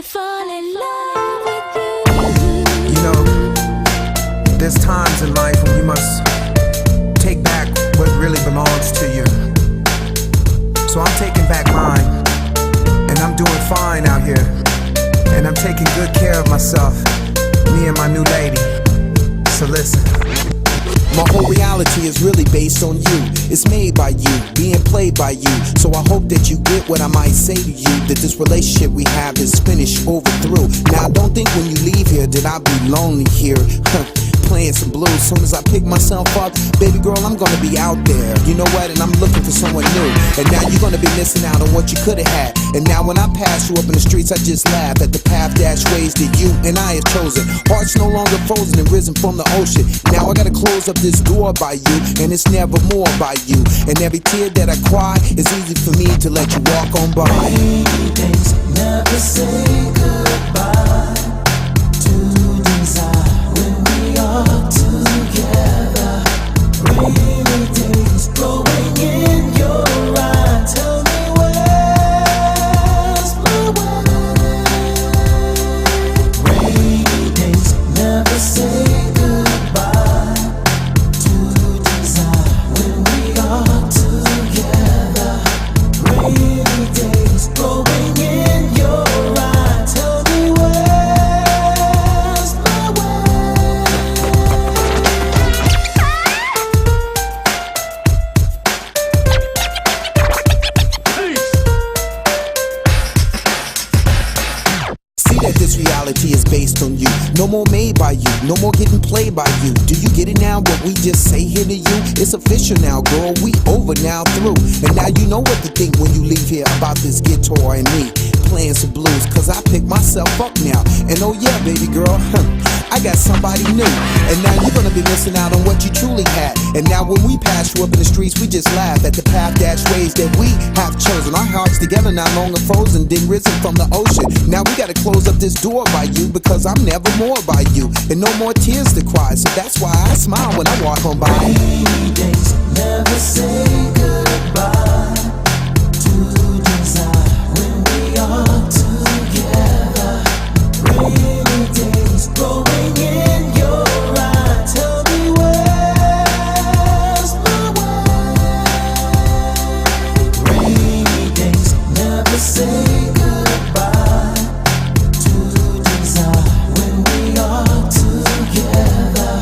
fall in love with you. You know, there's times in life when you must take back what really belongs to you. So I'm taking back mine, and I'm doing fine out here. And I'm taking good care of myself, me and my new lady. So listen. My whole reality is really based on you. It's made by you, being played by you. So I hope that you get what I might say to you, that this relationship we have is finished, over, through. Now don't think when you leave here that I'll be lonely here. Playing some blues. Soon as I pick myself up, baby girl, I'm gonna be out there. You know what? And I'm looking for someone new. And now you're gonna be missing out on what you could've had. And now when I pass you up in the streets, I just laugh at the path dash ways that you and I have chosen. Hearts no longer frozen and risen from the ocean. Now I gotta close up this door by you, and it's never more by you. And every tear that I cry, it's easy for me to let you walk on by. Rainy days never say goodbye to desire when we are together. Rainy days blowing in your eye. Tell me where's my way. Rainy days never say goodbye to desire when we are together. Rainy days blowing in your eye. Tell me where's my way. See that this reality is based on you. No more made by you, no more getting played by you. Do you get it now? What we just say here to you? It's official now, girl. We over now, through. And now you know what to think when you leave here about this guitar and me playing some blues. Cause I pick myself up now. And oh yeah, baby girl, I got somebody new. And now you're gonna be missing out on what you truly had. And now when we pass you up in the streets, we just laugh at the path dash ways that we have chosen. Our hearts together now longer frozen, then risen from the ocean. Now we gotta close up this door by you, because I'm never more by you. And no more tears to cry, so that's why I smile when I walk on by. Rainy days never say goodbye to desire when we are together. Rainy days blowing in your eye. Tell me where's my way. Rainy days never say goodbye to desire when we are together.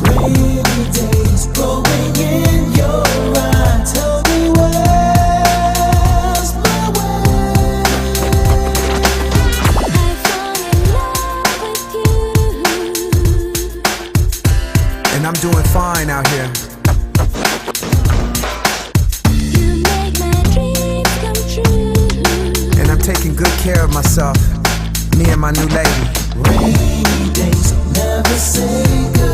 Rainy days blowing in your eye. Tell me where's my way. I fall in love with you. And I'm doing fine out here. You make my dreams come true. And I'm taking good care of myself, me and my new lady. Rainy days never say goodbye